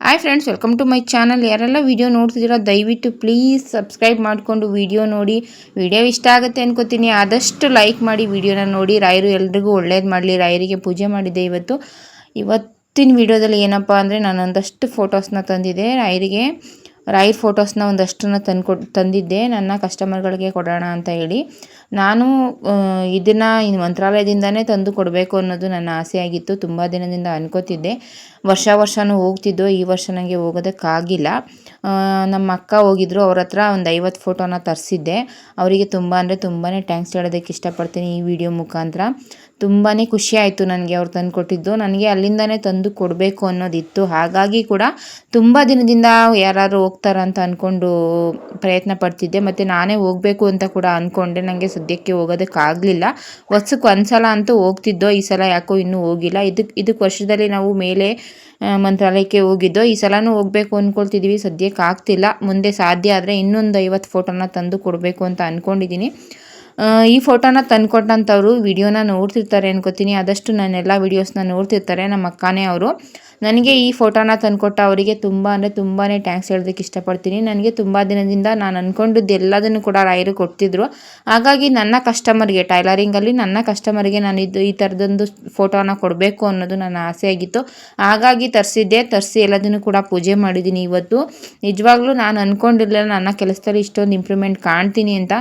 Hi friends, welcome to my channel. ಯಾರೆಲ್ಲ video ನೋಡ್ತಿದ್ದೀರಾ ದಯವಿಟ್ಟು ಪ್ಲೀಸ್ ಸಬ್ಸ್ಕ್ರೈಬ್ ಮಾಡಿಕೊಂಡು ವಿಡಿಯೋ ನೋಡಿ. ವಿಡಿಯೋ ಇಷ್ಟ ಆಗುತ್ತೆ ಅನ್ಕೋತೀನಿ. ಆದಷ್ಟು ಲೈಕ್ ಮಾಡಿ ವಿಡಿಯೋನ ನೋಡಿ. ರಾಯರು ಎಲ್ರಿಗೂ ಒಳ್ಳೇದು ಮಾಡಲಿ. ರಾಯರಿಗೆ ಪೂಜೆ ಮಾಡಿದ್ದೆ ಇವತ್ತಿನ ವಿಡಿಯೋದಲ್ಲಿ ಏನಪ್ಪ ಅಂದರೆ, ನಾನು ಒಂದಷ್ಟು ಫೋಟೋಸ್ನ ತಂದಿದ್ದೆ ರಾಯರ ಫೋಟೋಸ್ನ ಒಂದಷ್ಟನ್ನು ತಂದಿದ್ದೆ ನನ್ನ ಕಸ್ಟಮರ್ಗಳಿಗೆ ಕೊಡೋಣ ಅಂತ ಹೇಳಿ. ನಾನು ಇದನ್ನು ಮಂತ್ರಾಲಯದಿಂದನೇ ತಂದು ಕೊಡಬೇಕು ಅನ್ನೋದು ನನ್ನ ಆಸೆ ಆಗಿತ್ತು. ತುಂಬ ದಿನದಿಂದ ಅನ್ಕೋತಿದ್ದೆ. ವರ್ಷವೂ ಹೋಗ್ತಿದ್ದೋ. ಈ ವರ್ಷ ನನಗೆ ಹೋಗೋದಕ್ಕಾಗಿಲ್ಲ. ನಮ್ಮ ಅಕ್ಕ ಹೋಗಿದ್ರು, ಅವ್ರ ಹತ್ರ ಒಂದು 50 ಫೋಟೋನ ತರಿಸಿದ್ದೆ. ಅವರಿಗೆ ತುಂಬ ಥ್ಯಾಂಕ್ಸ್ ಹೇಳೋದಕ್ಕೆ ಇಷ್ಟಪಡ್ತೀನಿ ಈ ವಿಡಿಯೋ ಮುಖಾಂತರ. ತುಂಬಾ ಖುಷಿ ಆಯಿತು ನನಗೆ ಅವ್ರು ತಂದು ಕೊಟ್ಟಿದ್ದು. ನನಗೆ ಅಲ್ಲಿಂದನೇ ತಂದು ಕೊಡಬೇಕು ಅನ್ನೋದಿತ್ತು. ಹಾಗಾಗಿ ಕೂಡ ತುಂಬ ದಿನದಿಂದ ಯಾರು ಹೋಗ್ತಾರ ಅಂತ ಅಂದ್ಕೊಂಡು ಪ್ರಯತ್ನ ಪಡ್ತಿದ್ದೆ. ಮತ್ತು ನಾನೇ ಹೋಗಬೇಕು ಅಂತ ಕೂಡ ಅಂದ್ಕೊಂಡೆ. ನನಗೆ ಸದ್ಯಕ್ಕೆ ಹೋಗೋದಕ್ಕಾಗಲಿಲ್ಲ. ವರ್ಷಕ್ಕೆ ಒಂದು ಸಲ ಅಂತೂ ಹೋಗ್ತಿದ್ದೋ. ಈ ಸಲ ಯಾಕೋ ಇನ್ನೂ ಹೋಗಿಲ್ಲ. ಇದಕ್ಕೆ ವರ್ಷದಲ್ಲಿ ನಾವು ಮೇಲೆ ಮಂತ್ರಾಲಯಕ್ಕೆ ಹೋಗಿದ್ದೋ. ಈ ಸಲನೂ ಹೋಗಬೇಕು ಅಂದ್ಕೊಳ್ತಿದ್ದೀವಿ. ಸದ್ಯಕ್ಕೆ ಆಗ್ತಿಲ್ಲ. ಮುಂದೆ ಸಾಧ್ಯ ಆದರೆ ಇನ್ನೊಂದು 50 ಫೋಟೋನ ತಂದು ಕೊಡಬೇಕು ಅಂತ ಅಂದ್ಕೊಂಡಿದ್ದೀನಿ. ಈ ಫೋಟೋನ ತಂದುಕೊಟ್ಟಂಥವ್ರು ವಿಡಿಯೋನ ನೋಡ್ತಿರ್ತಾರೆ ಅನ್ಕೋತೀನಿ. ಆದಷ್ಟು ನನ್ನೆಲ್ಲ ವೀಡಿಯೋಸ್ನ ನೋಡ್ತಿರ್ತಾರೆ. ನಮ್ಮ ಅಕ್ಕನೇ ಅವರು. ನನಗೆ ಈ ಫೋಟೋನ ತಂದುಕೊಟ್ಟ ಅವರಿಗೆ ತುಂಬಾ ಥ್ಯಾಂಕ್ಸ್ ಹೇಳೋದಕ್ಕೆ ಇಷ್ಟಪಡ್ತೀನಿ. ನನಗೆ ತುಂಬ ದಿನದಿಂದ ನಾನು ಅಂದ್ಕೊಂಡಿದ್ದು ಎಲ್ಲದನ್ನು ಕೂಡ ರಾಯರು ಕೊಡ್ತಿದ್ರು. ಹಾಗಾಗಿ ನನ್ನ ಕಸ್ಟಮರ್ಗೆ, ಟೈಲರಿಂಗಲ್ಲಿ ನನ್ನ ಕಸ್ಟಮರ್ಗೆ ನಾನು ಈ ಥರದೊಂದು ಫೋಟೋನ ಕೊಡಬೇಕು ಅನ್ನೋದು ನನ್ನ ಆಸೆ ಆಗಿತ್ತು. ಹಾಗಾಗಿ ತರಿಸಿ ಎಲ್ಲದನ್ನು ಕೂಡ ಪೂಜೆ ಮಾಡಿದ್ದೀನಿ ಇವತ್ತು. ನಿಜವಾಗ್ಲೂ ನಾನು ಅಂದ್ಕೊಂಡಿರಲಿಲ್ಲ ನನ್ನ ಕೆಲಸದಲ್ಲಿ ಇಷ್ಟೊಂದು ಇಂಪ್ರೂವ್ಮೆಂಟ್ ಕಾಣ್ತೀನಿ ಅಂತ.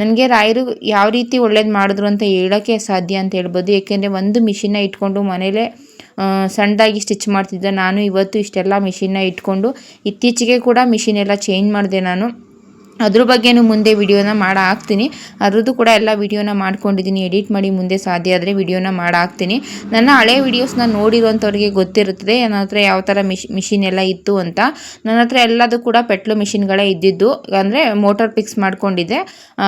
ನನಗೆ ರಾಯರು ಯಾವ ರೀತಿ ಒಳ್ಳೇದು ಮಾಡಿದ್ರು ಅಂತ ಹೇಳೋಕ್ಕೆ ಸಾಧ್ಯ ಅಂತ ಹೇಳ್ಬೋದು. ಏಕೆಂದರೆ ಒಂದು ಮಿಷಿನ್ನ ಇಟ್ಕೊಂಡು ಮನೇಲೇ ಸಣ್ಣದಾಗಿ ಸ್ಟಿಚ್ ಮಾಡ್ತಿದ್ದೆ ನಾನು. ಇವತ್ತು ಇಷ್ಟೆಲ್ಲ ಮಿಷಿನ್ನ ಇಟ್ಕೊಂಡು ಇತ್ತೀಚೆಗೆ ಕೂಡ ಮಿಷಿನ್ ಎಲ್ಲ ಚೇಂಜ್ ಮಾಡಿದೆ ನಾನು. ಅದ್ರ ಬಗ್ಗೆನೂ ಮುಂದೆ ವಿಡಿಯೋನ ಹಾಕ್ತೀನಿ. ಅದ್ರದ್ದು ಕೂಡ ಎಲ್ಲ ವಿಡಿಯೋನ ಮಾಡ್ಕೊಂಡಿದ್ದೀನಿ. ಎಡಿಟ್ ಮಾಡಿ ಮುಂದೆ ಸಾಧ್ಯ ಆದರೆ ವಿಡಿಯೋನ ಹಾಕ್ತೀನಿ. ನನ್ನ ಹಳೆ ವಿಡಿಯೋಸ್ನ ನೋಡಿರುವಂಥವ್ರಿಗೆ ಗೊತ್ತಿರುತ್ತದೆ ನನ್ನ ಹತ್ರ ಯಾವ ಥರ ಮಿಷಿನ್ ಎಲ್ಲ ಇತ್ತು ಅಂತ. ನನ್ನ ಹತ್ರ ಎಲ್ಲದೂ ಕೂಡ ಪೆಟ್ಲು ಮಿಷಿನ್ಗಳೇ ಇದ್ದಿದ್ದು. ಅಂದರೆ ಮೋಟರ್ ಫಿಕ್ಸ್ ಮಾಡ್ಕೊಂಡಿದ್ದೆ,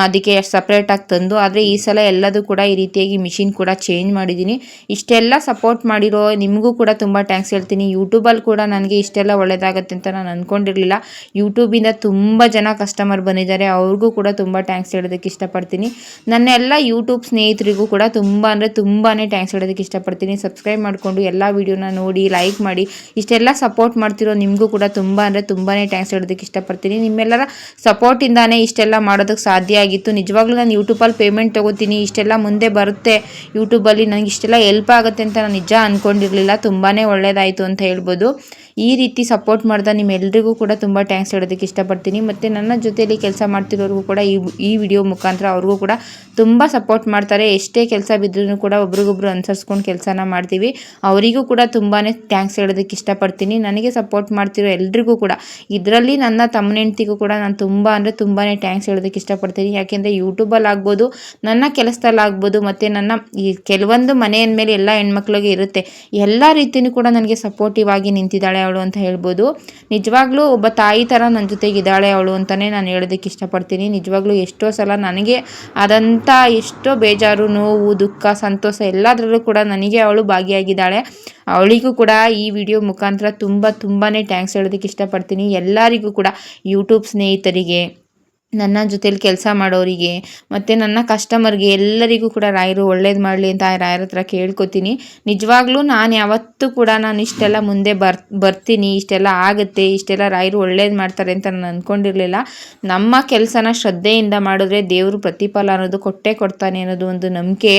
ಅದಕ್ಕೆ ಸಪ್ರೇಟಾಗಿ ತಂದು. ಆದರೆ ಈ ಸಲ ಎಲ್ಲದೂ ಕೂಡ ಈ ರೀತಿಯಾಗಿ ಮಿಷಿನ್ ಕೂಡ ಚೇಂಜ್ ಮಾಡಿದ್ದೀನಿ. ಇಷ್ಟೆಲ್ಲ ಸಪೋರ್ಟ್ ಮಾಡಿರೋ ನಿಮಗೂ ಕೂಡ ತುಂಬ ಥ್ಯಾಂಕ್ಸ್ ಹೇಳ್ತೀನಿ. ಯೂಟ್ಯೂಬಲ್ಲಿ ಕೂಡ ನನಗೆ ಇಷ್ಟೆಲ್ಲ ಒಳ್ಳೆಯದಾಗತ್ತೆ ಅಂತ ನಾನು ಅಂದ್ಕೊಂಡಿರಲಿಲ್ಲ. ಯೂಟ್ಯೂಬಿಂದ ತುಂಬ ಜನ ಕಸ್ಟಮರ್ ಬಂದಿದ್ದಾರೆ. ಅವ್ರಿಗೂ ಕೂಡ ತುಂಬ ಥ್ಯಾಂಕ್ಸ್ ಹೇಳೋದಕ್ಕೆ ಇಷ್ಟಪಡ್ತೀನಿ. ನನ್ನ ಎಲ್ಲ ಯೂಟ್ಯೂಬ್ ಸ್ನೇಹಿತರಿಗೂ ಕೂಡ ತುಂಬಾ ಥ್ಯಾಂಕ್ಸ್ ಹೇಳೋದಕ್ಕೆ ಇಷ್ಟಪಡ್ತೀನಿ. ಸಬ್ಸ್ಕ್ರೈಬ್ ಮಾಡಿಕೊಂಡು ಎಲ್ಲ ವೀಡಿಯೋನ ನೋಡಿ, ಲೈಕ್ ಮಾಡಿ, ಇಷ್ಟೆಲ್ಲ ಸಪೋರ್ಟ್ ಮಾಡ್ತಿರೋ ನಿಮಗೂ ಕೂಡ ತುಂಬಾ ಥ್ಯಾಂಕ್ಸ್ ಹೇಳೋದಕ್ಕೆ ಇಷ್ಟಪಡ್ತೀನಿ. ನಿಮ್ಮೆಲ್ಲರ ಸಪೋರ್ಟಿಂದಾನೇ ಇಷ್ಟೆಲ್ಲ ಮಾಡೋದಕ್ಕೆ ಸಾಧ್ಯ ಆಗಿತ್ತು. ನಿಜವಾಗ್ಲೂ ನಾನು ಯೂಟ್ಯೂಬಲ್ಲಿ ಪೇಮೆಂಟ್ ತೊಗೋತೀನಿ, ಇಷ್ಟೆಲ್ಲ ಮುಂದೆ ಬರುತ್ತೆ ಯೂಟ್ಯೂಬಲ್ಲಿ, ನನಗೆ ಇಷ್ಟೆಲ್ಲ ಹೆಲ್ಪ್ ಆಗುತ್ತೆ ಅಂತ ನಾನು ನಿಜ ಅಂದ್ಕೊಂಡಿರಲಿಲ್ಲ. ತುಂಬಾ ಒಳ್ಳೆಯದಾಯಿತು ಅಂತ ಹೇಳ್ಬೋದು. ಈ ರೀತಿ ಸಪೋರ್ಟ್ ಮಾಡಿದ ನಿಮ್ಮೆಲ್ಲರಿಗೂ ಕೂಡ ತುಂಬ ಥ್ಯಾಂಕ್ಸ್ ಹೇಳೋದಕ್ಕೆ ಇಷ್ಟಪಡ್ತೀನಿ. ಮತ್ತು ನನ್ನ ಜೊತೆಯಲ್ಲಿ ಕೆಲಸ ಮಾಡ್ತಿರೋರಿಗೂ ಕೂಡ ಈ ವಿಡಿಯೋ ಮುಖಾಂತರ ಅವ್ರಿಗೂ ಕೂಡ ತುಂಬ ಸಪೋರ್ಟ್ ಮಾಡ್ತಾರೆ. ಎಷ್ಟೇ ಕೆಲಸ ಬಿದ್ದರೂ ಕೂಡ ಒಬ್ರಿಗೊಬ್ರು ಅನುಸರಿಸ್ಕೊಂಡು ಕೆಲಸನ ಮಾಡ್ತೀವಿ. ಅವರಿಗೂ ಕೂಡ ತುಂಬಾ ಥ್ಯಾಂಕ್ಸ್ ಹೇಳೋದಕ್ಕೆ ಇಷ್ಟಪಡ್ತೀನಿ. ನನಗೆ ಸಪೋರ್ಟ್ ಮಾಡ್ತಿರೋ ಎಲ್ರಿಗೂ ಕೂಡ, ಇದರಲ್ಲಿ ನನ್ನ ತಮ್ಮನ ಹೆಂಡ್ತಿಗೂ ಕೂಡ ನಾನು ತುಂಬಾ ಥ್ಯಾಂಕ್ಸ್ ಹೇಳೋದಕ್ಕೆ ಇಷ್ಟಪಡ್ತೀನಿ. ಯಾಕೆಂದರೆ ಯೂಟ್ಯೂಬಲ್ಲಿ ಆಗ್ಬೋದು, ನನ್ನ ಕೆಲಸದಲ್ಲಿ ಆಗ್ಬೋದು, ಮತ್ತು ನನ್ನ ಈ ಕೆಲವೊಂದು ಮನೆಯ ಮೇಲೆ ಎಲ್ಲ ಹೆಣ್ಮಕ್ಳಿಗೆ ಇರುತ್ತೆ. ಎಲ್ಲ ರೀತಿಯೂ ಕೂಡ ನನಗೆ ಸಪೋರ್ಟಿವ್ ಆಗಿ ನಿಂತಿದ್ದಾಳೆ ಅವಳು ಅಂತ ಹೇಳ್ಬೋದು. ನಿಜವಾಗ್ಲೂ ಒಬ್ಬ ತಾಯಿ ಥರ ನನ್ನ ಜೊತೆಗಿದ್ದಾಳೆ ಅವಳು ಅಂತಲೇ ನಾನು ಹೇಳೋದಕ್ಕೆ ಇಷ್ಟಪಡ್ತೀನಿ. ನಿಜವಾಗ್ಲೂ ಎಷ್ಟೋ ಸಲ ನನಗೆ ಆದಂಥ ಎಷ್ಟೋ ಬೇಜಾರು, ನೋವು, ದುಃಖ, ಸಂತೋಷ ಎಲ್ಲದರಲ್ಲೂ ಕೂಡ ನನಗೆ ಅವಳು ಭಾಗಿಯಾಗಿದ್ದಾಳೆ. ಅವಳಿಗೂ ಕೂಡ ಈ ವಿಡಿಯೋ ಮುಖಾಂತರ ತುಂಬಾ ಥ್ಯಾಂಕ್ಸ್ ಹೇಳೋದಕ್ಕೆ ಇಷ್ಟಪಡ್ತೀನಿ. ಎಲ್ಲರಿಗೂ ಕೂಡ, ಯೂಟ್ಯೂಬ್ ಸ್ನೇಹಿತರಿಗೆ, ನನ್ನ ಜೊತೇಲಿ ಕೆಲಸ ಮಾಡೋರಿಗೆ, ಮತ್ತು ನನ್ನ ಕಸ್ಟಮರ್ಗೆ ಎಲ್ಲರಿಗೂ ಕೂಡ ರಾಯರು ಒಳ್ಳೇದು ಮಾಡಲಿ ಅಂತ ರಾಯರ ಹತ್ರ ಕೇಳ್ಕೊತೀನಿ. ನಿಜವಾಗ್ಲೂ ನಾನು ಯಾವತ್ತೂ ಕೂಡ ನಾನು ಇಷ್ಟೆಲ್ಲ ಮುಂದೆ ಬರ್ತೀನಿ, ಇಷ್ಟೆಲ್ಲ ಆಗುತ್ತೆ, ಇಷ್ಟೆಲ್ಲ ರಾಯರು ಒಳ್ಳೇದು ಮಾಡ್ತಾರೆ ಅಂತ ನಾನು ಅಂದ್ಕೊಂಡಿರಲಿಲ್ಲ. ನಮ್ಮ ಕೆಲಸನ ಶ್ರದ್ಧೆಯಿಂದ ಮಾಡಿದ್ರೆ ದೇವರು ಪ್ರತಿಫಲ ಅನ್ನೋದು ಕೊಟ್ಟೇ ಕೊಡ್ತಾನೆ ಅನ್ನೋದು ಒಂದು ನಂಬಿಕೆ.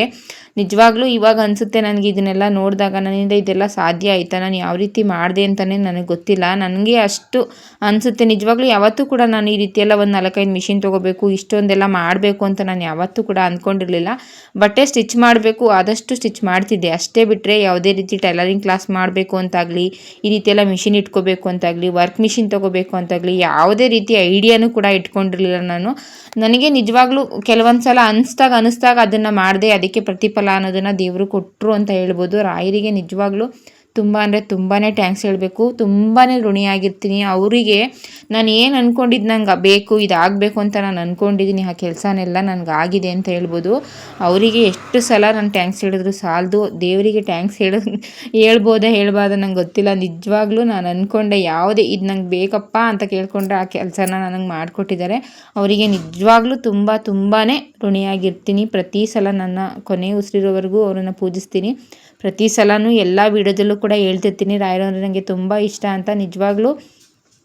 ನಿಜವಾಗ್ಲೂ ಇವಾಗ ಅನಿಸುತ್ತೆ ನನಗೆ ಇದನ್ನೆಲ್ಲ ನೋಡಿದಾಗ, ನನ್ನಿಂದ ಇದೆಲ್ಲ ಸಾಧ್ಯ ಆಯಿತಾ, ನಾನು ಯಾವ ರೀತಿ ಮಾಡಿದೆ ಅಂತಲೇ ನನಗೆ ಗೊತ್ತಿಲ್ಲ. ನನಗೆ ಅಷ್ಟು ಅನಿಸುತ್ತೆ. ನಿಜವಾಗ್ಲೂ ಯಾವತ್ತೂ ಕೂಡ ನಾನು ಈ ರೀತಿಯೆಲ್ಲ ಒಂದು 4-5 ಮಿಷಿನ್ ತೊಗೋಬೇಕು, ಇಷ್ಟೊಂದೆಲ್ಲ ಮಾಡಬೇಕು ಅಂತ ನಾನು ಯಾವತ್ತೂ ಕೂಡ ಅಂದ್ಕೊಂಡಿರಲಿಲ್ಲ. ಬಟ್ಟೆ ಸ್ಟಿಚ್ ಮಾಡಬೇಕು, ಆದಷ್ಟು ಸ್ಟಿಚ್ ಮಾಡ್ತಿದ್ದೆ ಅಷ್ಟೇ ಬಿಟ್ಟರೆ ಯಾವುದೇ ರೀತಿ ಟೈಲರಿಂಗ್ ಕ್ಲಾಸ್ ಮಾಡಬೇಕು ಅಂತಾಗಲಿ, ಈ ರೀತಿಯೆಲ್ಲ ಮಿಷಿನ್ ಇಟ್ಕೋಬೇಕು ಅಂತಾಗಲಿ, ವರ್ಕ್ ಮಿಷಿನ್ ತೊಗೋಬೇಕು ಅಂತಾಗಲಿ ಯಾವುದೇ ರೀತಿ ಐಡಿಯಾನೂ ಕೂಡ ಇಟ್ಕೊಂಡಿರಲಿಲ್ಲ ನಾನು. ನನಗೆ ನಿಜವಾಗ್ಲೂ ಕೆಲವೊಂದು ಸಲ ಅನಿಸ್ದಾಗ ಅದನ್ನು ಮಾಡಿದೆ. ಅದಕ್ಕೆ ಪ್ರತಿಫಲ ಅನ್ನೋದನ್ನು ದೇವರು ಕೊಟ್ಟರು ಅಂತ ಹೇಳ್ಬೋದು. ರಾಯರಿಗೆ ನಿಜವಾಗ್ಲೂ ತುಂಬಾ ಥ್ಯಾಂಕ್ಸ್ ಹೇಳಬೇಕು. ತುಂಬಾ ಋಣಿಯಾಗಿರ್ತೀನಿ ಅವರಿಗೆ. ನಾನು ಏನು ಅಂದ್ಕೊಂಡಿದ್ದು ನಂಗೆ ಬೇಕು, ಇದಾಗಬೇಕು ಅಂತ ನಾನು ಅಂದ್ಕೊಂಡಿದ್ದೀನಿ, ಆ ಕೆಲಸನೆಲ್ಲ ನನಗಾಗಿದೆ ಅಂತ ಹೇಳ್ಬೋದು. ಅವರಿಗೆ ಎಷ್ಟು ಸಲ ನಾನು ಥ್ಯಾಂಕ್ಸ್ ಹೇಳಿದ್ರು ಸಾಲದು. ದೇವರಿಗೆ ಥ್ಯಾಂಕ್ಸ್ ಹೇಳ್ಬೋದಾ ನಂಗೆ ಗೊತ್ತಿಲ್ಲ. ನಿಜವಾಗ್ಲೂ ನಾನು ಅಂದ್ಕೊಂಡೆ ಯಾವುದೇ ಇದು ನಂಗೆ ಬೇಕಪ್ಪ ಅಂತ ಕೇಳ್ಕೊಂಡ್ರೆ ಆ ಕೆಲಸನ ನನಗೆ ಮಾಡಿಕೊಟ್ಟಿದ್ದಾರೆ. ಅವರಿಗೆ ನಿಜವಾಗ್ಲೂ ತುಂಬಾ ಋಣಿಯಾಗಿರ್ತೀನಿ. ಪ್ರತಿ ಸಲ ನನ್ನ ಕೊನೆ ಉಸಿರಿರೋವರೆಗೂ ಅವರನ್ನು ಪೂಜಿಸ್ತೀನಿ. ಪ್ರತಿ ಸಲನೂ ಎಲ್ಲ ವೀಡಿಯೋದಲ್ಲೂ ಕೂಡ ಹೇಳ್ತಿರ್ತೀನಿ ರಾಯರು ಅಂದರೆ ನನಗೆ ತುಂಬ ಇಷ್ಟ ಅಂತ. ನಿಜವಾಗ್ಲೂ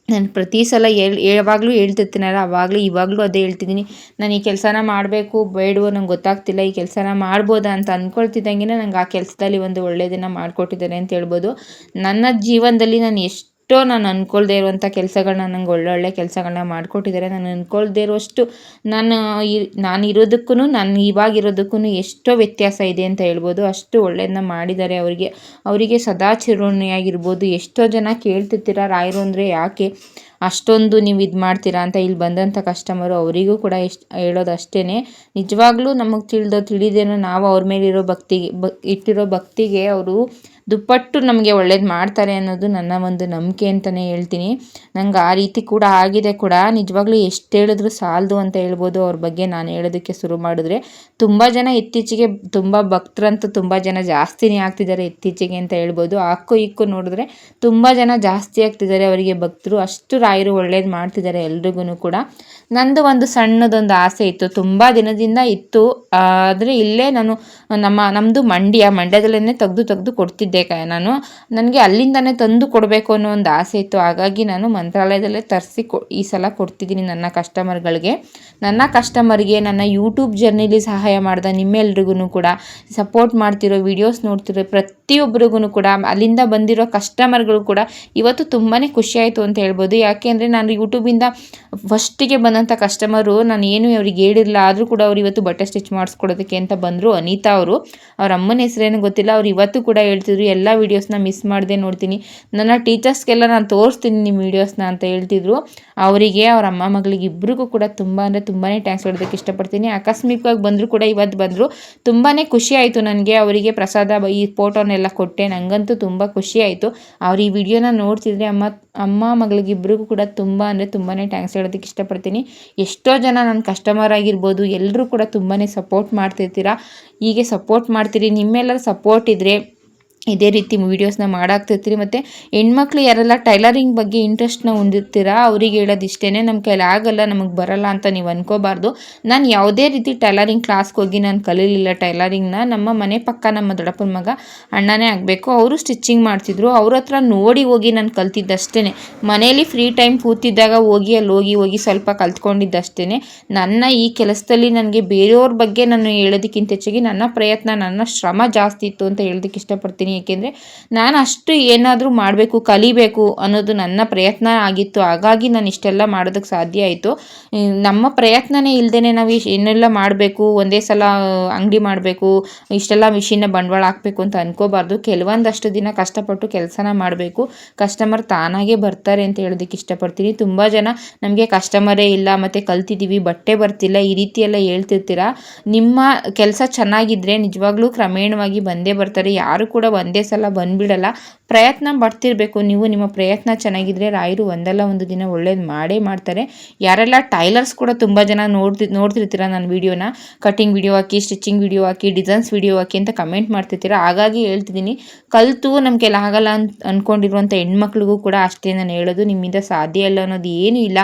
ನಾನು ಪ್ರತಿ ಸಲ ಯಾವಾಗಲೂ ಹೇಳ್ತಿರ್ತೀನಲ್ಲ, ಆವಾಗಲೂ ಇವಾಗಲೂ ಅದೇ ಹೇಳ್ತಿದ್ದೀನಿ. ನಾನು ಈ ಕೆಲಸನ ಮಾಡಬೇಕು ಬೇಡವೋ ನಂಗೆ ಗೊತ್ತಾಗ್ತಿಲ್ಲ, ಈ ಕೆಲಸನ ಮಾಡ್ಬೋದಾ ಅಂತ ಅಂದ್ಕೊಳ್ತಿದ್ದಂಗೆ ನಂಗೆ ಆ ಕೆಲಸದಲ್ಲಿ ಒಂದು ಒಳ್ಳೆಯದನ್ನು ಮಾಡಿಕೊಟ್ಟಿದ್ದಾರೆ ಅಂತ ಹೇಳ್ಬೋದು. ನನ್ನ ಜೀವನದಲ್ಲಿ ನಾನು ಅಂದ್ಕೊಳ್ದೇ ಇರುವಂಥ ಕೆಲಸಗಳನ್ನ ನಂಗೆ ಒಳ್ಳೊಳ್ಳೆ ಕೆಲಸಗಳನ್ನ ಮಾಡಿಕೊಟ್ಟಿದ್ದಾರೆ. ನಾನು ಅಂದ್ಕೊಳ್ದೇ ಇರುವಷ್ಟು ನಾನು ಇರೋದಕ್ಕೂ ನಾನು ಇವಾಗಿರೋದಕ್ಕೂ ಎಷ್ಟೋ ವ್ಯತ್ಯಾಸ ಇದೆ ಅಂತ ಹೇಳ್ಬೋದು. ಅಷ್ಟು ಒಳ್ಳೆಯದನ್ನ ಮಾಡಿದ್ದಾರೆ. ಅವರಿಗೆ ಸದಾ ಚಿರೋಣಿಯಾಗಿರ್ಬೋದು. ಎಷ್ಟೋ ಜನ ಕೇಳ್ತಿರ್ತೀರ ರಾಯರು ಅಂದರೆ ಯಾಕೆ ಅಷ್ಟೊಂದು ನೀವು ಇದು ಮಾಡ್ತೀರಾ ಅಂತ. ಇಲ್ಲಿ ಬಂದಂಥ ಕಸ್ಟಮರು ಅವರಿಗೂ ಕೂಡ ಹೇಳೋದು ಅಷ್ಟೇ, ನಿಜವಾಗ್ಲೂ ನಮಗೆ ತಿಳಿದೇನೋ ನಾವು ಅವ್ರ ಮೇಲಿರೋ ಇಟ್ಟಿರೋ ಭಕ್ತಿಗೆ ಅವರು ದುಪ್ಪಟ್ಟು ನಮಗೆ ಒಳ್ಳೇದು ಮಾಡ್ತಾರೆ ಅನ್ನೋದು ನನ್ನ ಒಂದು ನಂಬಿಕೆ ಅಂತಲೇ ಹೇಳ್ತೀನಿ. ನಂಗೆ ಆ ರೀತಿ ಕೂಡ ಆಗಿದೆ ಕೂಡ. ನಿಜವಾಗ್ಲೂ ಎಷ್ಟು ಹೇಳಿದ್ರು ಸಾಲದು ಅಂತ ಹೇಳ್ಬೋದು ಅವ್ರ ಬಗ್ಗೆ ನಾನು ಹೇಳೋದಕ್ಕೆ ಶುರು ಮಾಡಿದ್ರೆ. ತುಂಬ ಜನ ಇತ್ತೀಚೆಗೆ ತುಂಬ ಭಕ್ತರಂತೂ ತುಂಬ ಜನ ಜಾಸ್ತಿನೇ ಆಗ್ತಿದ್ದಾರೆ ಇತ್ತೀಚೆಗೆ ಅಂತ ಹೇಳ್ಬೋದು. ಇಕ್ಕು ನೋಡಿದ್ರೆ ತುಂಬ ಜನ ಜಾಸ್ತಿ ಆಗ್ತಿದ್ದಾರೆ ಅವರಿಗೆ ಭಕ್ತರು. ಅಷ್ಟು ರಾಯರು ಒಳ್ಳೇದು ಮಾಡ್ತಿದ್ದಾರೆ ಎಲ್ರಿಗೂ ಕೂಡ. ನಂದು ಒಂದು ಸಣ್ಣದೊಂದು ಆಸೆ ಇತ್ತು, ತುಂಬ ದಿನದಿಂದ ಇತ್ತು. ಆದರೆ ಇಲ್ಲೇ ನಾನು ನಮ್ಮದು ಮಂಡ್ಯದಲ್ಲೇ ತೆಗೆದು ಕೊಡ್ತಿದ್ದೆ ನನಗೆ ಅಲ್ಲಿಂದನೇ ತಂದು ಕೊಡಬೇಕು ಅನ್ನೋ ಒಂದು ಆಸೆ ಇತ್ತು. ಹಾಗಾಗಿ ನಾನು ಮಂತ್ರಾಲಯದಲ್ಲೇ ತರಿಸಿ ಈ ಸಲ ಕೊಡ್ತಿದ್ದೀನಿ ನನ್ನ ಕಸ್ಟಮರ್ಗೆ ನನ್ನ ಯೂಟ್ಯೂಬ್ ಜರ್ನಿಲಿ ಸಹಾಯ ಮಾಡಿದ ನಿಮ್ಮೆಲ್ರಿಗೂ ಕೂಡ, ಸಪೋರ್ಟ್ ಮಾಡ್ತಿರೋ ವಿಡಿಯೋಸ್ ನೋಡ್ತಿರೋ ಪ್ರತಿಯೊಬ್ಬರಿಗೂ ಕೂಡ, ಅಲ್ಲಿಂದ ಬಂದಿರೋ ಕಸ್ಟಮರ್ಗಳು ಕೂಡ ಇವತ್ತು ತುಂಬಾ ಖುಷಿಯಾಯಿತು ಅಂತ ಹೇಳ್ಬೋದು. ಯಾಕೆಂದರೆ ನಾನು ಯೂಟ್ಯೂಬಿಂದ ಫಸ್ಟಿಗೆ ಬಂದಂಥ ಕಸ್ಟಮರು ನಾನು ಏನು ಅವ್ರಿಗೆ ಹೇಳಿರಲಿಲ್ಲ, ಆದರೂ ಕೂಡ ಅವ್ರು ಇವತ್ತು ಬಟ್ಟೆ ಸ್ಟಿಚ್ ಮಾಡಿಸ್ಕೊಡೋದಕ್ಕೆ ಅಂತ ಬಂದರು. ಅನಿತಾ ಅವರು, ಅವ್ರ ಅಮ್ಮನ ಹೆಸರೇನು ಗೊತ್ತಿಲ್ಲ, ಅವ್ರು ಇವತ್ತು ಕೂಡ ಹೇಳ್ತಿದ್ರು ಎಲ್ಲ ವೀಡಿಯೋಸ್ನ ಮಿಸ್ ಮಾಡದೆ ನೋಡ್ತೀನಿ, ನನ್ನ ಟೀಚರ್ಸ್ಗೆಲ್ಲ ನಾನು ತೋರಿಸ್ತೀನಿ ನಿಮ್ಮ ವೀಡಿಯೋಸ್ನ ಅಂತ ಹೇಳ್ತಿದ್ರು. ಅವರಿಗೆ ಅವ್ರ ಅಮ್ಮ ಮಗಳಿಗೆ ಇಬ್ಬರಿಗೂ ಕೂಡ ತುಂಬಾ ಥ್ಯಾಂಕ್ಸ್ ಹೇಳೋದಕ್ಕೆ ಇಷ್ಟಪಡ್ತೀನಿ. ಆಕಸ್ಮಿಕವಾಗಿ ಬಂದರೂ ಕೂಡ ಇವತ್ತು ಬಂದರು. ತುಂಬಾ ಖುಷಿ ಆಯಿತು ನನಗೆ. ಅವರಿಗೆ ಪ್ರಸಾದ ಈ ಫೋಟೋನೆಲ್ಲ ಕೊಟ್ಟೆ, ನನಗಂತೂ ತುಂಬ ಖುಷಿ ಆಯಿತು. ಅವ್ರು ಈ ವಿಡಿಯೋನ ನೋಡ್ತಿದ್ರೆ ಅಮ್ಮ ಮಗಳಿಗಿಬ್ಬರಿಗೂ ಕೂಡ ತುಂಬಾ ಥ್ಯಾಂಕ್ಸ್ ಹೇಳೋದಕ್ಕೆ ಇಷ್ಟಪಡ್ತೀನಿ. ಎಷ್ಟೋ ಜನ ನನ್ನ ಕಸ್ಟಮರ್ ಆಗಿರ್ಬೋದು ಎಲ್ಲರೂ ಕೂಡ ತುಂಬಾ ಸಪೋರ್ಟ್ ಮಾಡ್ತಿರ್ತೀರಾ. ಹೀಗೆ ಸಪೋರ್ಟ್ ಮಾಡ್ತೀರಿ. ನಿಮ್ಮೆಲ್ಲರ ಸಪೋರ್ಟ್ ಇದ್ದರೆ ಇದೇ ರೀತಿ ವೀಡಿಯೋಸ್ನ ಮಾಡಾಕ್ತಿರ್ತೀರಿ. ಮತ್ತು ಹೆಣ್ಮಕ್ಳು ಯಾರೆಲ್ಲ ಟೈಲರಿಂಗ್ ಬಗ್ಗೆ ಇಂಟ್ರೆಸ್ಟ್ನ ಹೊಂದಿರ್ತೀರಾ ಅವರಿಗೆ ಹೇಳೋದು ಇಷ್ಟೇ, ನಮ್ಮ ಕೈಲಿ ಆಗಲ್ಲ, ನಮಗೆ ಬರಲ್ಲ ಅಂತ ನೀವು ಅನ್ಕೋಬಾರ್ದು. ನಾನು ಯಾವುದೇ ರೀತಿ ಟೈಲರಿಂಗ್ ಕ್ಲಾಸ್ಗೆ ಹೋಗಿ ನಾನು ಕಲೀಲಿಲ್ಲ ಟೈಲರಿಂಗ್ನ. ನಮ್ಮ ಮನೆ ಪಕ್ಕ ನಮ್ಮ ದೊಡ್ಡಪ್ಪನ ಮಗ ಅಣ್ಣನೇ ಆಗಬೇಕು, ಅವರು ಸ್ಟಿಚ್ಚಿಂಗ್ ಮಾಡ್ತಿದ್ರು. ಅವ್ರ ಹತ್ರ ನೋಡಿ ಹೋಗಿ ನಾನು ಕಲ್ತಿದ್ದಷ್ಟೇ. ಮನೇಲಿ ಫ್ರೀ ಟೈಮ್ ಕೂತಿದ್ದಾಗ ಅಲ್ಲಿ ಹೋಗಿ ಸ್ವಲ್ಪ ಕಲ್ತ್ಕೊಂಡಿದ್ದಷ್ಟೇ. ನನ್ನ ಈ ಕೆಲಸದಲ್ಲಿ ನನಗೆ ಬೇರೆಯವ್ರ ಬಗ್ಗೆ ನಾನು ಹೇಳೋದಕ್ಕಿಂತ ಹೆಚ್ಚಾಗಿ ನನ್ನ ಪ್ರಯತ್ನ, ನನ್ನ ಶ್ರಮ ಜಾಸ್ತಿ ಇತ್ತು ಅಂತ ಹೇಳೋದಕ್ಕೆ ಇಷ್ಟಪಡ್ತೀನಿ. ಏಕೆಂದರೆ ನಾನು ಅಷ್ಟು ಏನಾದರೂ ಮಾಡಬೇಕು, ಕಲಿಬೇಕು ಅನ್ನೋದು ನನ್ನ ಪ್ರಯತ್ನ ಆಗಿತ್ತು. ಹಾಗಾಗಿ ನಾನು ಇಷ್ಟೆಲ್ಲ ಮಾಡೋದಕ್ಕೆ ಸಾಧ್ಯ ಆಯಿತು. ನಮ್ಮ ಪ್ರಯತ್ನನೇ ಇಲ್ಲದೇ ನಾವು ಏನೆಲ್ಲ ಮಾಡಬೇಕು, ಒಂದೇ ಸಲ ಅಂಗಡಿ ಮಾಡಬೇಕು, ಇಷ್ಟೆಲ್ಲ ಮಿಷಿನ್ನ ಬಂಡವಾಳ ಹಾಕಬೇಕು ಅಂತ ಅನ್ಕೋಬಾರ್ದು. ಕೆಲವೊಂದಷ್ಟು ದಿನ ಕಷ್ಟಪಟ್ಟು ಕೆಲಸನ ಮಾಡಬೇಕು, ಕಸ್ಟಮರ್ ತಾನಾಗೇ ಬರ್ತಾರೆ ಅಂತ ಹೇಳೋದಕ್ಕೆ ಇಷ್ಟಪಡ್ತೀನಿ. ತುಂಬ ಜನ ನಮಗೆ ಕಸ್ಟಮರೇ ಇಲ್ಲ, ಮತ್ತು ಕಲ್ತಿದ್ದೀವಿ ಬಟ್ಟೆ ಬರ್ತಿಲ್ಲ, ಈ ರೀತಿ ಎಲ್ಲ ಹೇಳ್ತಿರ್ತೀರ. ನಿಮ್ಮ ಕೆಲಸ ಚೆನ್ನಾಗಿದ್ದರೆ ನಿಜವಾಗ್ಲೂ ಕ್ರಮೇಣವಾಗಿ ಬಂದೇ ಬರ್ತಾರೆ. ಯಾರು ಕೂಡ ಒಂದೇ ಸಲ ಬಂದುಬಿಡಲ್ಲ. ಪ್ರಯತ್ನ ಪಡ್ತಿರ್ಬೇಕು. ನೀವು ನಿಮ್ಮ ಪ್ರಯತ್ನ ಚೆನ್ನಾಗಿದ್ದರೆ ರಾಯರು ಒಂದಲ್ಲ ಒಂದು ದಿನ ಒಳ್ಳೇದು ಮಾಡೇ ಮಾಡ್ತಾರೆ. ಯಾರೆಲ್ಲ ಟೈಲರ್ಸ್ ಕೂಡ ತುಂಬ ಜನ ನೋಡ್ತಿರ್ತೀರ ನನ್ನ ವೀಡಿಯೋನ, ಕಟಿಂಗ್ ವಿಡಿಯೋ ಹಾಕಿ, ಸ್ಟಿಚಿಂಗ್ ವಿಡಿಯೋ ಹಾಕಿ, ಡಿಸೈನ್ಸ್ ವಿಡಿಯೋ ಹಾಕಿ ಅಂತ ಕಮೆಂಟ್ ಮಾಡ್ತಿರ್ತೀರ. ಹಾಗಾಗಿ ಹೇಳ್ತಿದ್ದೀನಿ, ಕಲಿತು ನಮಗೆ ಆಗಲ್ಲ ಅಂದ್ಕೊಂಡಿರುವಂಥ ಹೆಣ್ಮಕ್ಳಿಗೂ ಕೂಡ ಅಷ್ಟೇ ನಾನು ಹೇಳೋದು, ನಿಮ್ಮಿಂದ ಸಾಧ್ಯ ಇಲ್ಲ ಅನ್ನೋದು ಏನೂ ಇಲ್ಲ.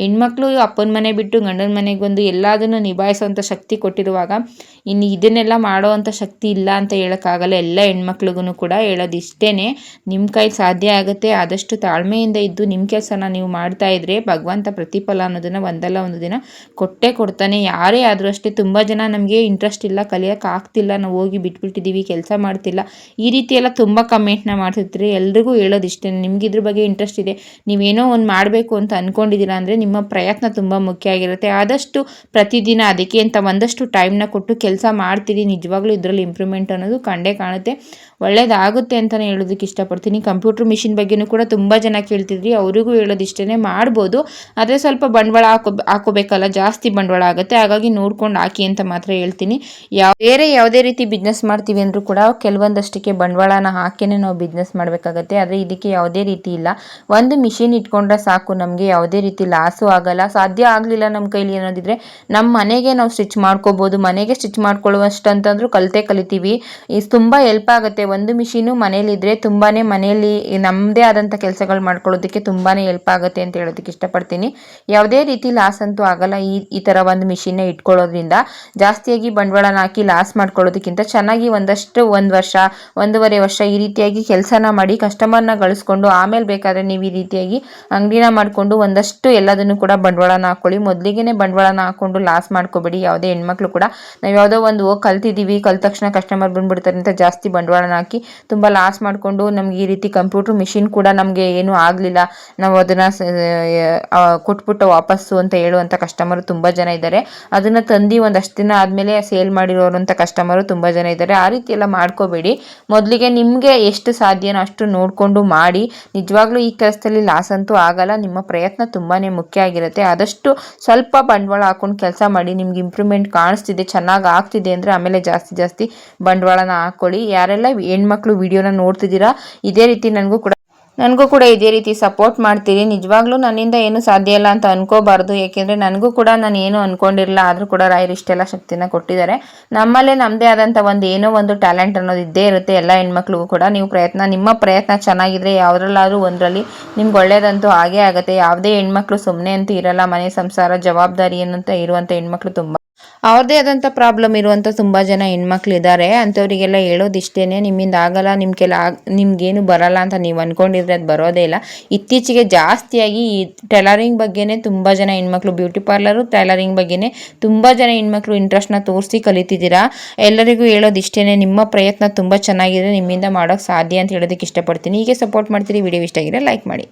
ಹೆಣ್ಮಕ್ಳು ಅಪ್ಪನ ಮನೆ ಬಿಟ್ಟು ಗಂಡನ ಮನೆಗೆ ಬಂದು ಎಲ್ಲದನ್ನು ನಿಭಾಯಿಸೋವಂಥ ಶಕ್ತಿ ಕೊಟ್ಟಿರುವಾಗ ಇನ್ನು ಇದನ್ನೆಲ್ಲ ಮಾಡೋ ಅಂಥ ಶಕ್ತಿ ಇಲ್ಲ ಅಂತ ಹೇಳೋಕ್ಕಾಗಲ್ಲ. ಎಲ್ಲ ಹೆಣ್ಮಕ್ಳಿಗೂ ಕೂಡ ಹೇಳೋದು ಇಷ್ಟೇ, ನಿಮ್ಮ ಕೈ ಸಾಧ್ಯ ಆಗುತ್ತೆ. ಆದಷ್ಟು ತಾಳ್ಮೆಯಿಂದ ಇದ್ದು ನಿಮ್ಮ ಕೆಲಸನ ನೀವು ಮಾಡ್ತಾ ಇದ್ರೆ ಭಗವಂತ ಪ್ರತಿಫಲ ಅನ್ನೋದನ್ನು ಒಂದಲ್ಲ ಒಂದು ದಿನ ಕೊಟ್ಟೇ ಕೊಡ್ತಾನೆ. ಯಾರೇ ಆದರೂ ಅಷ್ಟೇ. ತುಂಬ ಜನ ನಮಗೆ ಇಂಟ್ರೆಸ್ಟ್ ಇಲ್ಲ, ಕಲಿಯೋಕೆ ಆಗ್ತಿಲ್ಲ, ನಾವು ಹೋಗಿ ಬಿಟ್ಬಿಟ್ಟಿದ್ದೀವಿ, ಕೆಲಸ ಮಾಡ್ತಿಲ್ಲ, ಈ ರೀತಿ ಎಲ್ಲ ತುಂಬ ಕಮೆಂಟ್ನ ಮಾಡ್ತಿರ್ತೀರಿ. ಎಲ್ರಿಗೂ ಹೇಳೋದು ಇಷ್ಟೇ, ನಿಮ್ಗೆ ಇದ್ರ ಬಗ್ಗೆ ಇಂಟ್ರೆಸ್ಟ್ ಇದೆ, ನೀವೇನೋ ಒಂದು ಮಾಡಬೇಕು ಅಂತ ಅಂದ್ಕೊಂಡಿದ್ದೀರಾ ಅಂದರೆ ನಿಮ್ಮ ಪ್ರಯತ್ನ ತುಂಬ ಮುಖ್ಯ ಆಗಿರುತ್ತೆ. ಆದಷ್ಟು ಪ್ರತಿದಿನ ಅದಕ್ಕೆ ಅಂತ ಒಂದಷ್ಟು ಟೈಮ್ನ ಕೊಟ್ಟು ಕೆಲಸ ಮಾಡ್ತೀರಿ. ನಿಜವಾಗ್ಲೂ ಇದರಲ್ಲಿ ಇಂಪ್ರೂವ್ಮೆಂಟ್ ಅನ್ನೋದು ಕಂಡೇ ಕಾಣುತ್ತೆ, ಒಳ್ಳೇದಾಗುತ್ತೆ ಅಂತಲೇ ಹೇಳೋದಕ್ಕೆ ಇಷ್ಟಪಡ್ತೀನಿ. ಕಂಪ್ಯೂಟರ್ ಮಿಷಿನ್ ಬಗ್ಗೆಯೂ ಕೂಡ ತುಂಬ ಜನ ಕೇಳ್ತಿದ್ರಿ, ಅವರಿಗೂ ಹೇಳೋದು ಇಷ್ಟೇ, ಮಾಡ್ಬೋದು, ಆದರೆ ಸ್ವಲ್ಪ ಬಂಡವಾಳ ಹಾಕೋಬೇಕಲ್ಲ, ಜಾಸ್ತಿ ಬಂಡವಾಳ ಆಗುತ್ತೆ. ಹಾಗಾಗಿ ನೋಡ್ಕೊಂಡು ಹಾಕಿ ಅಂತ ಮಾತ್ರ ಹೇಳ್ತೀನಿ. ಬೇರೆ ಯಾವುದೇ ರೀತಿ ಬಿಸ್ನೆಸ್ ಮಾಡ್ತೀವಿ ಅಂದರೂ ಕೂಡ ಕೆಲವೊಂದಷ್ಟಕ್ಕೆ ಬಂಡವಾಳನ ಹಾಕಿನೇ ನಾವು ಬಿಸ್ನೆಸ್ ಮಾಡಬೇಕಾಗತ್ತೆ. ಆದರೆ ಇದಕ್ಕೆ ಯಾವುದೇ ರೀತಿ ಇಲ್ಲ. ಒಂದು ಮಿಷಿನ್ ಇಟ್ಕೊಂಡ್ರೆ ಸಾಕು, ನಮಗೆ ಯಾವುದೇ ರೀತಿ ಲಾಸು ಆಗಲ್ಲ. ಸಾಧ್ಯ ಆಗಲಿಲ್ಲ ನಮ್ಮ ಕೈಲಿ ಅನ್ನೋದಿದ್ರೆ ನಮ್ಮ ಮನೆಗೆ ನಾವು ಸ್ಟಿಚ್ ಮಾಡ್ಕೋಬೋದು. ಮನೆಗೆ ಸ್ಟಿಚ್ ಮಾಡ್ಕೊಳ್ಳುವಷ್ಟು ಅಂತಂದ್ರೂ ಕಲಿತೀವಿ. ಇದು ತುಂಬ ಹೆಲ್ಪ್ ಆಗುತ್ತೆ. ಒಂದು ಮಿಷಿನು ಮನೇಲಿದ್ದರೆ ತುಂಬಾ ತುಂಬಾ ಮನೆಯಲ್ಲಿ ನಮ್ಮದೇ ಆದಂಥ ಕೆಲಸಗಳು ಮಾಡ್ಕೊಳ್ಳೋದಕ್ಕೆ ತುಂಬಾ ಹೆಲ್ಪ್ ಆಗುತ್ತೆ ಅಂತ ಹೇಳೋದಕ್ಕೆ ಇಷ್ಟಪಡ್ತೀನಿ. ಯಾವುದೇ ರೀತಿ ಲಾಸ್ ಅಂತೂ ಆಗಲ್ಲ ಈ ಥರ ಒಂದು ಮಿಷಿನ್ನ ಇಟ್ಕೊಳ್ಳೋದ್ರಿಂದ. ಜಾಸ್ತಿಯಾಗಿ ಬಂಡವಾಳನ ಹಾಕಿ ಲಾಸ್ ಮಾಡ್ಕೊಳ್ಳೋದಕ್ಕಿಂತ ಚೆನ್ನಾಗಿ ಒಂದಷ್ಟು 1 ವರ್ಷ 1.5 ವರ್ಷ ಈ ರೀತಿಯಾಗಿ ಕೆಲಸನ ಮಾಡಿ ಕಸ್ಟಮರ್ನ ಗಳಿಸ್ಕೊಂಡು ಆಮೇಲೆ ಬೇಕಾದರೆ ನೀವು ಈ ರೀತಿಯಾಗಿ ಅಂಗಡಿನ ಮಾಡಿಕೊಂಡು ಒಂದಷ್ಟು ಎಲ್ಲದನ್ನು ಕೂಡ ಬಂಡವಾಳನ ಹಾಕ್ಕೊಳ್ಳಿ. ಮೊದಲಿಗೆ ಬಂಡವಾಳನ ಹಾಕ್ಕೊಂಡು ಲಾಸ್ ಮಾಡ್ಕೋಬೇಡಿ. ಯಾವುದೇ ಹೆಣ್ಮಕ್ಳು ಕೂಡ ನಾವು ಯಾವುದೋ ಒಂದು ಕಲ್ತಿದ್ದೀವಿ, ಕಲ್ತ ತಕ್ಷಣ ಕಸ್ಟಮರ್ ಬಂದ್ಬಿಡ್ತಾರೆ ಅಂತ ಜಾಸ್ತಿ ಬಂಡವಾಳನ ಹಾಕಿ ತುಂಬ ಲಾಸ್ ಮಾಡಿಕೊಂಡು ನಮ್ಗೆ ಈ ರೀತಿ ಕಂಪ್ಯೂಟರ್ ಮಿಷಿನ್ ಕೂಡ ನಮಗೆ ಏನೂ ಆಗಲಿಲ್ಲ, ನಾವು ಅದನ್ನು ಕೊಟ್ಬಿಟ್ಟು ವಾಪಸ್ಸು ಅಂತ ಹೇಳುವಂಥ ಕಸ್ಟಮರು ತುಂಬ ಜನ ಇದ್ದಾರೆ. ಅದನ್ನು ತಂದು ಒಂದಷ್ಟು ದಿನ ಆದಮೇಲೆ ಸೇಲ್ ಮಾಡಿರೋರಂಥ ಕಸ್ಟಮರು ತುಂಬ ಜನ ಇದ್ದಾರೆ. ಆ ರೀತಿ ಎಲ್ಲ ಮಾಡ್ಕೋಬೇಡಿ. ಮೊದಲಿಗೆ ನಿಮಗೆ ಎಷ್ಟು ಸಾಧ್ಯನೋ ಅಷ್ಟು ನೋಡಿಕೊಂಡು ಮಾಡಿ. ನಿಜವಾಗ್ಲೂ ಈ ಕೆಲಸದಲ್ಲಿ ಲಾಸ್ ಅಂತೂ ಆಗಲ್ಲ. ನಿಮ್ಮ ಪ್ರಯತ್ನ ತುಂಬಾ ಮುಖ್ಯ ಆಗಿರುತ್ತೆ. ಆದಷ್ಟು ಸ್ವಲ್ಪ ಬಂಡವಾಳ ಹಾಕೊಂಡು ಕೆಲಸ ಮಾಡಿ. ನಿಮ್ಗೆ ಇಂಪ್ರೂವ್ಮೆಂಟ್ ಕಾಣಿಸ್ತಿದೆ, ಚೆನ್ನಾಗಿ ಆಗ್ತಿದೆ ಅಂದರೆ ಆಮೇಲೆ ಜಾಸ್ತಿ ಬಂಡವಾಳನ ಹಾಕ್ಕೊಳ್ಳಿ. ಯಾರೆಲ್ಲ ಹೆಣ್ಮಕ್ಳು ವಿಡಿಯೋನ ನೋಡ್ತಿದ್ದೀರಾ ಇದೇ ರೀತಿ ನನಗೂ ಕೂಡ ಇದೇ ರೀತಿ ಸಪೋರ್ಟ್ ಮಾಡ್ತೀರಿ. ನಿಜವಾಗ್ಲೂ ನನ್ನಿಂದ ಏನು ಸಾಧ್ಯ ಇಲ್ಲ ಅಂತ ಅನ್ಕೋಬಾರ್ದು. ಯಾಕೆಂದರೆ ನನಗೂ ಕೂಡ ನಾನು ಏನು ಅಂದ್ಕೊಂಡಿರಲಿಲ್ಲ, ಆದರೂ ಕೂಡ ರಾಯರು ಇಷ್ಟೆಲ್ಲ ಶಕ್ತಿನ ಕೊಟ್ಟಿದ್ದಾರೆ. ನಮ್ಮಲ್ಲೇ ನಮ್ಮದೇ ಆದಂಥ ಏನೋ ಒಂದು ಟ್ಯಾಲೆಂಟ್ ಅನ್ನೋದು ಇದ್ದೇ ಇರುತ್ತೆ ಎಲ್ಲ ಹೆಣ್ಮಕ್ಳಿಗೂ ಕೂಡ. ನಿಮ್ಮ ಪ್ರಯತ್ನ ಚೆನ್ನಾಗಿದ್ರೆ ಯಾವುದ್ರಲ್ಲಾದ್ರೂ ಒಂದರಲ್ಲಿ ನಿಮ್ಗೆ ಒಳ್ಳೇದಂತೂ ಆಗೇ ಆಗುತ್ತೆ. ಯಾವುದೇ ಹೆಣ್ಮಕ್ಳು ಸುಮ್ಮನೆ ಅಂತೂ ಇರಲ್ಲ. ಮನೆ ಸಂಸಾರ ಜವಾಬ್ದಾರಿ ಅನ್ನಂತ ಇರುವಂಥ ಹೆಣ್ಮಕ್ಳು ತುಂಬ ಅವ್ರದ್ದೇ ಆದಂಥ ಪ್ರಾಬ್ಲಮ್ ಇರುವಂಥ ತುಂಬ ಜನ ಹೆಣ್ಮಕ್ಳು ಇದ್ದಾರೆ. ಅಂಥವರಿಗೆಲ್ಲ ಹೇಳೋದಿಷ್ಟೇ, ನಿಮ್ಮಿಂದ ಆಗಲ್ಲ, ನಿಮ್ಗೇನು ಬರಲ್ಲ ಅಂತ ನೀವು ಅಂದ್ಕೊಂಡಿದ್ರೆ ಅದು ಬರೋದೇ ಇಲ್ಲ. ಇತ್ತೀಚೆಗೆ ಜಾಸ್ತಿಯಾಗಿ ಈ ಟೈಲರಿಂಗ್ ಬಗ್ಗೆನೇ ತುಂಬ ಜನ ಹೆಣ್ಮಕ್ಳು, ಬ್ಯೂಟಿ ಪಾರ್ಲರು ಟೈಲರಿಂಗ್ ಬಗ್ಗೆನೇ ತುಂಬ ಜನ ಹೆಣ್ಮಕ್ಳು ಇಂಟ್ರೆಸ್ಟ್ನ ತೋರಿಸಿ ಕಲಿತಿದ್ದೀರಾ. ಎಲ್ಲರಿಗೂ ಹೇಳೋದಿಷ್ಟೇ, ನಿಮ್ಮ ಪ್ರಯತ್ನ ತುಂಬ ಚೆನ್ನಾಗಿದೆ, ನಿಮ್ಮಿಂದ ಮಾಡೋಕ್ಕೆ ಸಾಧ್ಯ ಅಂತ ಹೇಳೋದಕ್ಕೆ ಇಷ್ಟಪಡ್ತೀನಿ. ಹೀಗೆ ಸಪೋರ್ಟ್ ಮಾಡ್ತೀರಿ. ವಿಡಿಯೋ ಇಷ್ಟ ಆಗಿದ್ರೆ ಲೈಕ್ ಮಾಡಿ.